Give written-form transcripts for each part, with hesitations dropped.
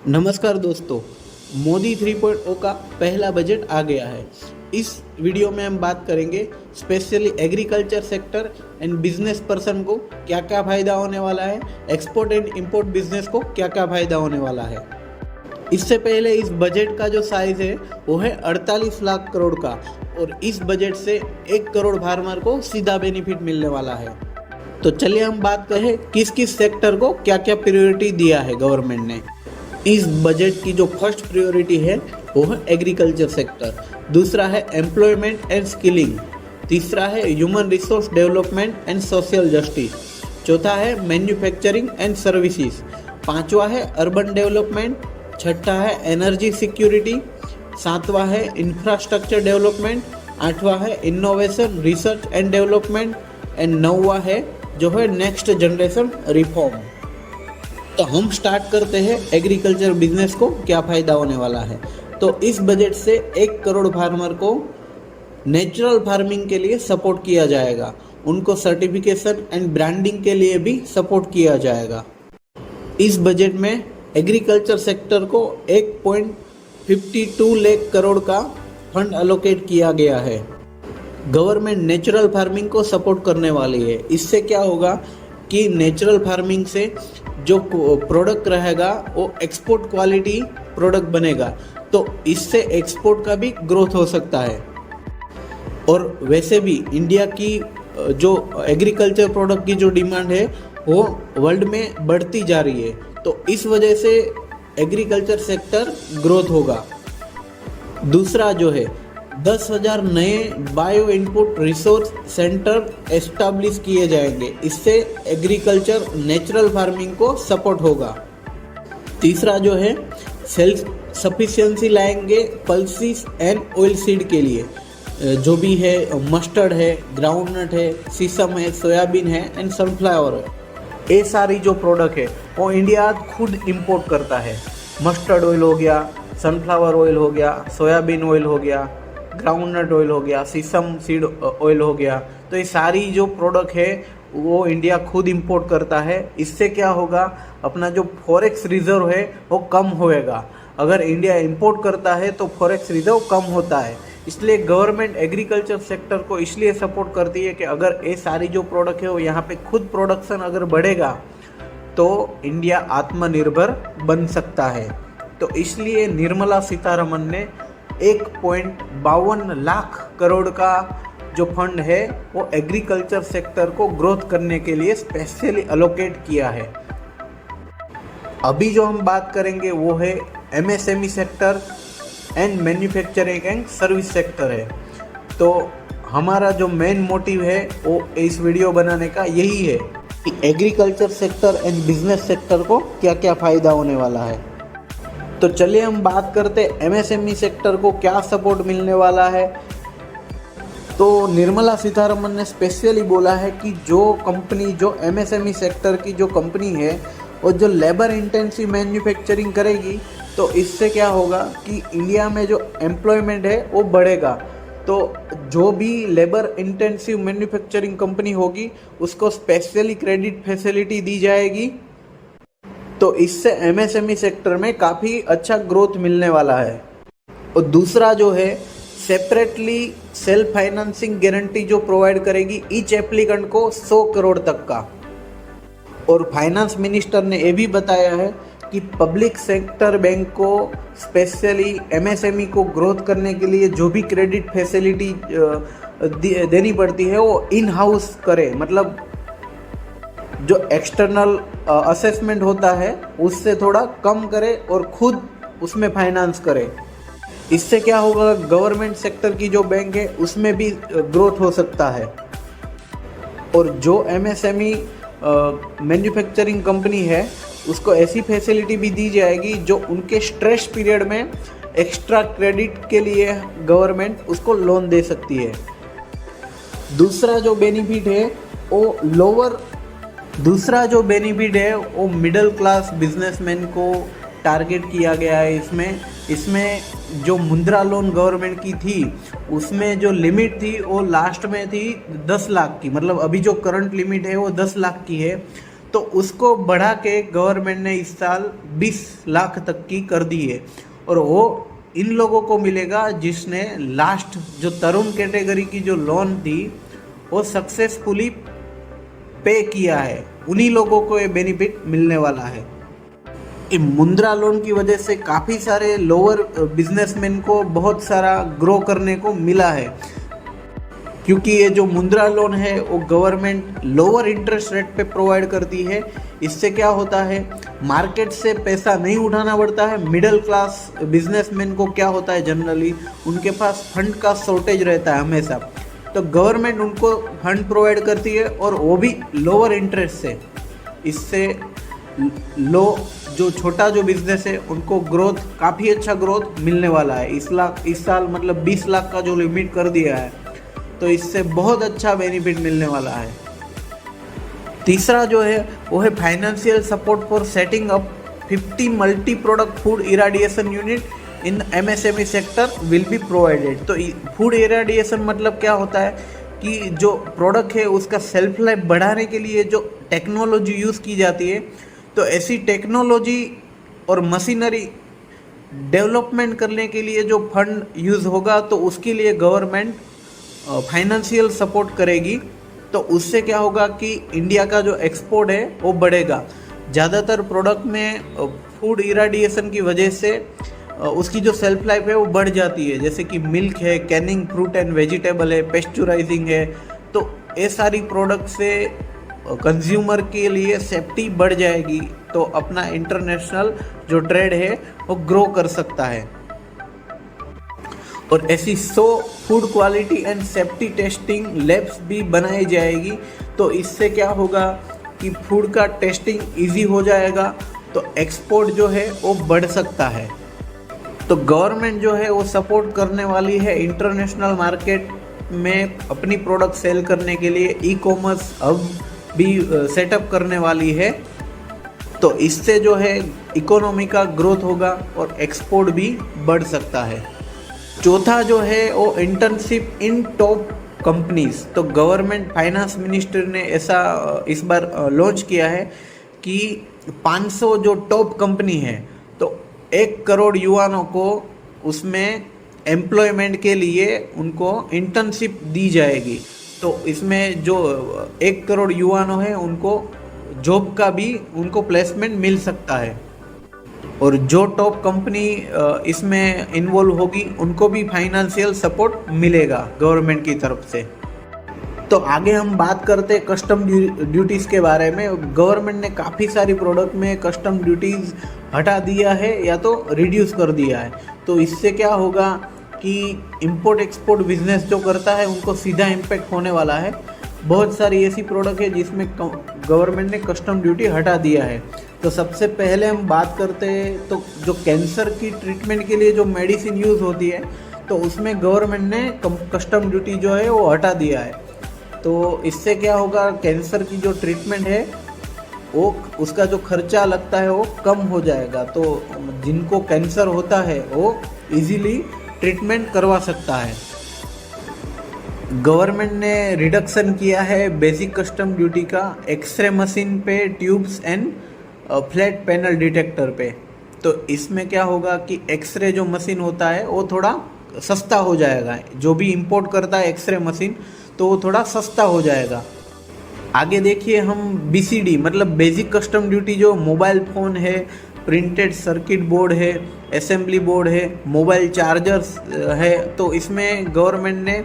नमस्कार दोस्तों, मोदी 3.0 का पहला बजट आ गया है। इस वीडियो में हम बात करेंगे specially agriculture sector and business person को क्या क्या फ़ायदा होने वाला है, एक्सपोर्ट एंड इंपोर्ट बिजनेस को क्या क्या फ़ायदा होने वाला है। इससे पहले इस बजट का जो साइज़ है वो है 48 लाख करोड़ का, और इस बजट से 1 करोड़ फार्मर को सीधा बेनिफिट मिलने वाला है। तो चलिए हम बात करें किस किस सेक्टर को क्या क्या प्रायोरिटी दिया है गवर्नमेंट ने। इस बजट की जो फर्स्ट प्रायोरिटी है वो है एग्रीकल्चर सेक्टर, दूसरा है एम्प्लॉयमेंट एंड स्किलिंग, तीसरा है human resource development and social justice, चौथा है मैन्युफैक्चरिंग एंड सर्विसेज, पांचवा है अर्बन डेवलपमेंट, छठा है एनर्जी सिक्योरिटी, सातवां है इंफ्रास्ट्रक्चर डेवलपमेंट, आठवां है innovation research and development and नौवां है जो है नेक्स्ट जनरेशन रिफॉर्म। तो हम स्टार्ट करते हैं एग्रीकल्चर बिजनेस को क्या फ़ायदा होने वाला है। तो इस बजट से 1 करोड़ फार्मर को नेचुरल फार्मिंग के लिए सपोर्ट किया जाएगा, उनको सर्टिफिकेशन एंड ब्रांडिंग के लिए भी सपोर्ट किया जाएगा। इस बजट में एग्रीकल्चर सेक्टर को 1.52 लाख करोड़ का फंड एलोकेट किया गया है। गवर्नमेंट नेचुरल फार्मिंग को सपोर्ट करने वाली है। इससे क्या होगा कि नेचुरल फार्मिंग से जो प्रोडक्ट रहेगा वो एक्सपोर्ट क्वालिटी प्रोडक्ट बनेगा, तो इससे एक्सपोर्ट का भी ग्रोथ हो सकता है। और वैसे भी इंडिया की जो एग्रीकल्चर प्रोडक्ट की जो डिमांड है वो वर्ल्ड में बढ़ती जा रही है, तो इस वजह से एग्रीकल्चर सेक्टर ग्रोथ होगा। दूसरा जो है 10,000 नए bio input resource centre establish किए जाएंगे, इससे एग्रीकल्चर नेचुरल फार्मिंग को सपोर्ट होगा। तीसरा जो है सेल्फ सफिशिएंसी लाएंगे पल्सिस एंड ऑयल सीड के लिए, जो भी है मस्टर्ड है, ग्राउंडनट है, सीसम है, सोयाबीन है एंड सनफ्लावर है। ये सारी जो प्रोडक्ट है वो इंडिया खुद इंपोर्ट करता है। मस्टर्ड ऑयल हो गया, सनफ्लावर ऑयल हो गया, सोयाबीन ऑयल हो गया, ग्राउंडनट ऑयल हो गया, सीसम सीड ऑयल हो गया, तो ये सारी जो प्रोडक्ट है वो इंडिया खुद इंपोर्ट करता है। इससे क्या होगा, अपना जो फॉरेक्स रिजर्व है वो कम होएगा। अगर इंडिया इंपोर्ट करता है तो फॉरेक्स रिजर्व कम होता है, इसलिए गवर्नमेंट एग्रीकल्चर सेक्टर को इसलिए सपोर्ट करती है कि अगर ये सारी जो प्रोडक्ट है वो यहाँ पे खुद प्रोडक्शन अगर बढ़ेगा तो इंडिया आत्मनिर्भर बन सकता है। तो इसलिए निर्मला सीतारमन ने 1.52 लाख करोड़ का जो फंड है वो एग्रीकल्चर सेक्टर को ग्रोथ करने के लिए स्पेशली अलोकेट किया है। अभी जो हम बात करेंगे वो है MSME sector and manufacturing and service sector है। तो हमारा जो मेन मोटिव है वो इस वीडियो बनाने का यही है कि agriculture sector and business sector को क्या क्या फ़ायदा होने वाला है। तो चलिए हम बात करते हैं एमएसएमई सेक्टर को क्या सपोर्ट मिलने वाला है। तो निर्मला सीतारमन ने स्पेशली बोला है कि जो कंपनी, जो एमएसएमई सेक्टर की जो कंपनी है वो जो लेबर इंटेंसिव मैन्युफैक्चरिंग करेगी, तो इससे क्या होगा कि इंडिया में जो एम्प्लॉयमेंट है वो बढ़ेगा। तो जो भी लेबर इंटेंसिव मैन्युफैक्चरिंग कंपनी होगी उसको स्पेशली क्रेडिट फैसिलिटी दी जाएगी, तो इससे एमएसएमई सेक्टर में काफ़ी अच्छा ग्रोथ मिलने वाला है। और दूसरा जो है सेपरेटली सेल्फ फाइनेंसिंग गारंटी जो प्रोवाइड करेगी ईच एप्लीकेंट को 100 करोड़ तक का। और फाइनेंस मिनिस्टर ने ये भी बताया है कि पब्लिक सेक्टर बैंक को स्पेशली एमएसएमई को ग्रोथ करने के लिए जो भी क्रेडिट फैसिलिटी देनी पड़ती है वो इन हाउस करे, मतलब जो एक्सटर्नल असेसमेंट होता है उससे थोड़ा कम करे और खुद उसमें फाइनेंस करे। इससे क्या होगा, गवर्नमेंट सेक्टर की जो बैंक है उसमें भी ग्रोथ हो सकता है। और जो एमएसएमई मैन्युफैक्चरिंग कंपनी है उसको ऐसी फैसिलिटी भी दी जाएगी जो उनके स्ट्रेस पीरियड में एक्स्ट्रा क्रेडिट के लिए गवर्नमेंट उसको लोन दे सकती है। दूसरा जो बेनिफिट है वो मिडिल क्लास बिजनेसमैन को टारगेट किया गया है। इसमें जो मुद्रा लोन गवर्नमेंट की थी उसमें जो लिमिट थी वो लास्ट में थी 10 लाख की, मतलब अभी जो करंट लिमिट है वो 10 लाख की है। तो उसको बढ़ा के गवर्नमेंट ने इस साल 20 लाख तक की कर दी है। और वो इन लोगों को मिलेगा जिसने लास्ट जो तरुण कैटेगरी की जो लोन थी वो सक्सेसफुली पे किया है, उन्हीं लोगों को ये बेनिफिट मिलने वाला है। ये मुद्रा लोन की वजह से काफ़ी सारे लोअर बिजनेसमैन को बहुत सारा ग्रो करने को मिला है, क्योंकि ये जो मुद्रा लोन है वो गवर्नमेंट लोअर इंटरेस्ट रेट पे प्रोवाइड करती है। इससे क्या होता है, मार्केट से पैसा नहीं उठाना पड़ता है। मिडिल क्लास बिजनेसमैन को क्या होता है, जनरली उनके पास फंड का शॉर्टेज रहता है हमेशा, तो गवर्नमेंट उनको फंड प्रोवाइड करती है और वो भी लोअर इंटरेस्ट से। इससे जो छोटा जो बिजनेस है उनको ग्रोथ, काफ़ी अच्छा ग्रोथ मिलने वाला है। इस साल मतलब 20 लाख का जो लिमिट कर दिया है, तो इससे बहुत अच्छा बेनिफिट मिलने वाला है। तीसरा जो है वो है financial support for setting up 50 multi product food irradiation unit in MSME sector will be provided. तो फूड इराडिएशन मतलब क्या होता है कि जो प्रोडक्ट है उसका सेल्फ लाइफ बढ़ाने के लिए जो टेक्नोलॉजी यूज़ की जाती है, तो ऐसी टेक्नोलॉजी और मशीनरी डेवलपमेंट करने के लिए जो फंड यूज़ होगा, तो उसके लिए गवर्नमेंट फाइनेंशियल सपोर्ट करेगी। तो उससे क्या होगा कि इंडिया का जो एक्सपोर्ट है वो बढ़ेगा। ज़्यादातर प्रोडक्ट में फूड इराडिएशन की वजह से उसकी जो सेल्फ लाइफ है वो बढ़ जाती है, जैसे कि मिल्क है, कैनिंग फ्रूट एंड वेजिटेबल है, पेस्चुराइजिंग है। तो ये सारी प्रोडक्ट से कंज्यूमर के लिए सेफ्टी बढ़ जाएगी, तो अपना इंटरनेशनल जो ट्रेड है वो ग्रो कर सकता है। और ऐसी 100 food quality and safety testing labs भी बनाई जाएगी। तो इससे क्या होगा कि फूड का टेस्टिंग इजी हो जाएगा, तो एक्सपोर्ट जो है वो बढ़ सकता है। तो गवर्नमेंट जो है वो सपोर्ट करने वाली है इंटरनेशनल मार्केट में अपनी प्रोडक्ट सेल करने के लिए। ई-कॉमर्स हब भी सेटअप करने वाली है, तो इससे जो है इकोनॉमी का ग्रोथ होगा और एक्सपोर्ट भी बढ़ सकता है। चौथा जो है वो इंटर्नशिप इन टॉप कंपनीज। तो गवर्नमेंट फाइनेंस मिनिस्टर ने ऐसा इस बार लॉन्च किया है कि 500 जो टॉप कंपनी है, तो 1 करोड़ युवाओं को उसमें एम्प्लॉयमेंट के लिए उनको इंटर्नशिप दी जाएगी। तो इसमें जो 1 करोड़ युवाओं हैं उनको जॉब का भी उनको प्लेसमेंट मिल सकता है। और जो टॉप कंपनी इसमें इन्वॉल्व होगी उनको भी फाइनेंशियल सपोर्ट मिलेगा गवर्नमेंट की तरफ से। तो आगे हम बात करते हैं कस्टम ड्यूटीज़ के बारे में। गवर्नमेंट ने काफ़ी सारी प्रोडक्ट में कस्टम ड्यूटीज़ हटा दिया है या तो रिड्यूस कर दिया है। तो इससे क्या होगा कि इंपोर्ट एक्सपोर्ट बिजनेस जो करता है उनको सीधा इम्पैक्ट होने वाला है। बहुत सारी ऐसी प्रोडक्ट है जिसमें गवर्नमेंट ने कस्टम ड्यूटी हटा दिया है। तो सबसे पहले हम बात करते हैं तो जो कैंसर की ट्रीटमेंट के लिए जो मेडिसिन यूज़ होती है, तो उसमें गवर्नमेंट ने कस्टम ड्यूटी जो है वो हटा दिया है। तो इससे क्या होगा, कैंसर की जो ट्रीटमेंट है वो उसका जो खर्चा लगता है वो कम हो जाएगा। तो जिनको कैंसर होता है वो इजीली ट्रीटमेंट करवा सकता है। गवर्नमेंट ने रिडक्शन किया है बेसिक कस्टम ड्यूटी का एक्सरे मशीन पे, tubes and flat panel detector पे। तो इसमें क्या होगा कि एक्सरे जो मशीन होता है वो थोड़ा सस्ता हो जाएगा। जो भी इंपोर्ट करता है एक्सरे मशीन, तो वो थोड़ा सस्ता हो जाएगा। आगे देखिए हम BCD मतलब बेसिक कस्टम ड्यूटी, जो मोबाइल फ़ोन है, प्रिंटेड सर्किट बोर्ड है, असेंबली बोर्ड है, मोबाइल चार्जर्स है, तो इसमें गवर्नमेंट ने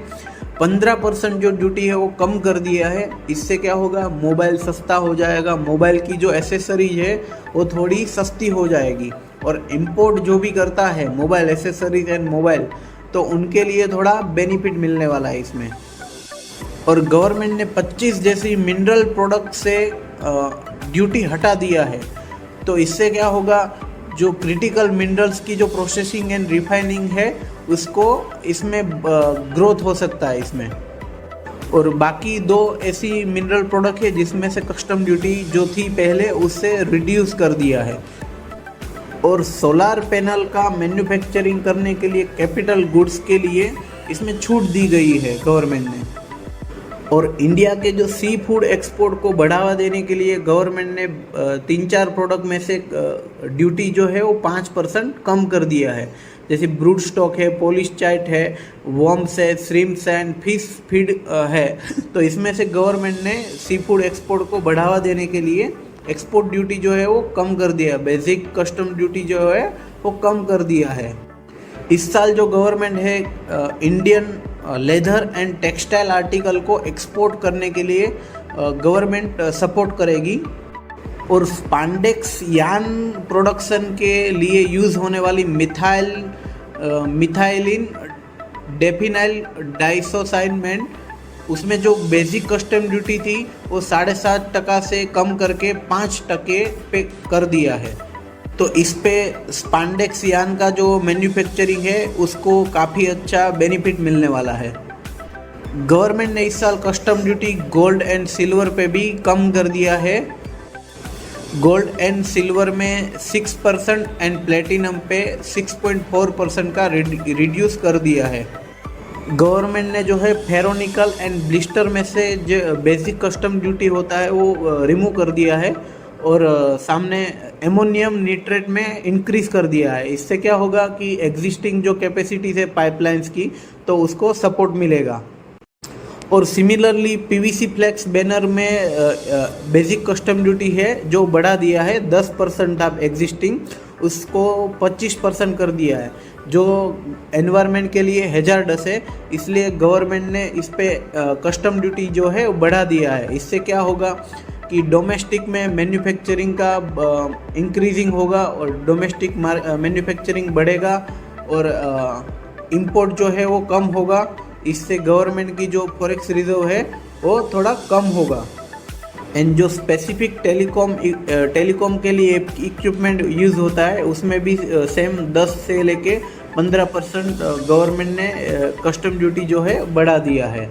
15% जो ड्यूटी है वो कम कर दिया है। इससे क्या होगा, मोबाइल सस्ता हो जाएगा, मोबाइल की जो एसेसरीज है वो थोड़ी सस्ती हो जाएगी। और इंपोर्ट जो भी करता है मोबाइल एसेसरीज एंड मोबाइल, तो उनके लिए थोड़ा बेनिफिट मिलने वाला है इसमें। और गवर्नमेंट ने 25 जैसी मिनरल प्रोडक्ट से ड्यूटी हटा दिया है। तो इससे क्या होगा, जो क्रिटिकल मिनरल्स की जो प्रोसेसिंग एंड रिफाइनिंग है उसको इसमें ग्रोथ हो सकता है इसमें। और बाकी 2 ऐसी मिनरल प्रोडक्ट है जिसमें से कस्टम ड्यूटी जो थी पहले उससे रिड्यूस कर दिया है। और सोलार पैनल का मैन्युफैक्चरिंग करने के लिए कैपिटल गुड्स के लिए इसमें छूट दी गई है गवर्नमेंट ने। और इंडिया के जो सी फूड एक्सपोर्ट को बढ़ावा देने के लिए गवर्नमेंट ने 3-4 प्रोडक्ट में से ड्यूटी जो है वो 5% कम कर दिया है। जैसे ब्रूड स्टॉक है, पॉलिश चाइट है, वॉर्म्स है, श्रिम्प्स एंड फिश फीड है। तो इसमें से गवर्नमेंट ने सी फूड एक्सपोर्ट को बढ़ावा देने के लिए एक्सपोर्ट ड्यूटी जो है वो कम कर दिया, बेसिक कस्टम ड्यूटी जो है वो कम कर दिया है। इस साल जो गवर्नमेंट है Indian leather and textile article को एक्सपोर्ट करने के लिए गवर्नमेंट सपोर्ट करेगी। और स्पांडेक्स यान प्रोडक्शन के लिए यूज़ होने वाली मिथाइलिन डेफिनाइल डाइसोसाइनमेंट, उसमें जो बेसिक कस्टम ड्यूटी थी वो 7.5% से कम करके 5% पे कर दिया है। तो इस पे स्पांडेक्स यान का जो मैन्युफैक्चरिंग है उसको काफ़ी अच्छा बेनिफिट मिलने वाला है। गवर्नमेंट ने इस साल custom duty gold and silver पे भी कम कर दिया है। गोल्ड एंड सिल्वर में 6% एंड प्लेटिनम पे 6.4% का रिड्यूस कर दिया है। गवर्नमेंट ने जो है फेरोनिकल एंड ब्लिस्टर में से जो बेसिक कस्टम ड्यूटी होता है वो रिमूव कर दिया है और सामने एमोनियम निट्रेट में इंक्रीज कर दिया है। इससे क्या होगा कि एग्जिस्टिंग जो कैपेसिटीज है पाइपलाइंस की तो उसको सपोर्ट मिलेगा। और सिमिलरली पीवीसी फ्लेक्स बैनर में बेसिक कस्टम ड्यूटी है जो बढ़ा दिया है 10% ऑफ एग्जिस्टिंग, उसको 25% कर दिया है, जो एनवायरनमेंट के लिए हैजार्डस है। इसलिए गवर्नमेंट ने इस पे कस्टम ड्यूटी जो है वो बढ़ा दिया है। इससे क्या होगा कि डोमेस्टिक में मैन्युफैक्चरिंग का इंक्रीजिंग होगा और डोमेस्टिक मैन्युफैक्चरिंग बढ़ेगा और इंपोर्ट जो है वो कम होगा। इससे गवर्नमेंट की जो फॉरेक्स रिजर्व है वो थोड़ा कम होगा। एंड जो स्पेसिफिक टेलीकॉम के लिए इक्विपमेंट यूज़ होता है उसमें भी सेम 10 से लेके 15% गवर्नमेंट ने कस्टम ड्यूटी जो है बढ़ा दिया है।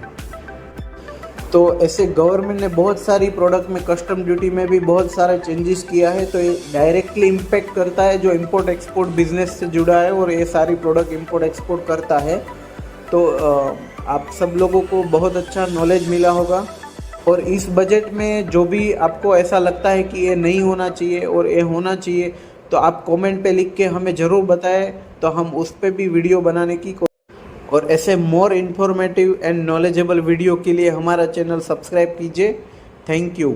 तो ऐसे गवर्नमेंट ने बहुत सारी प्रोडक्ट में कस्टम ड्यूटी में भी बहुत सारे चेंजेस किया है। तो ये डायरेक्टली इम्पेक्ट करता है जो इंपोर्ट एक्सपोर्ट बिजनेस से जुड़ा है और ये सारी प्रोडक्ट इंपोर्ट एक्सपोर्ट करता है। तो आप सब लोगों को बहुत अच्छा नॉलेज मिला होगा। और इस बजट में जो भी आपको ऐसा लगता है कि ये नहीं होना चाहिए और ये होना चाहिए तो आप कमेंट पे लिख के हमें ज़रूर बताएं, तो हम उस पर भी वीडियो बनाने की और ऐसे more informative and knowledgeable video के लिए हमारा चैनल सब्सक्राइब कीजिए। Thank you.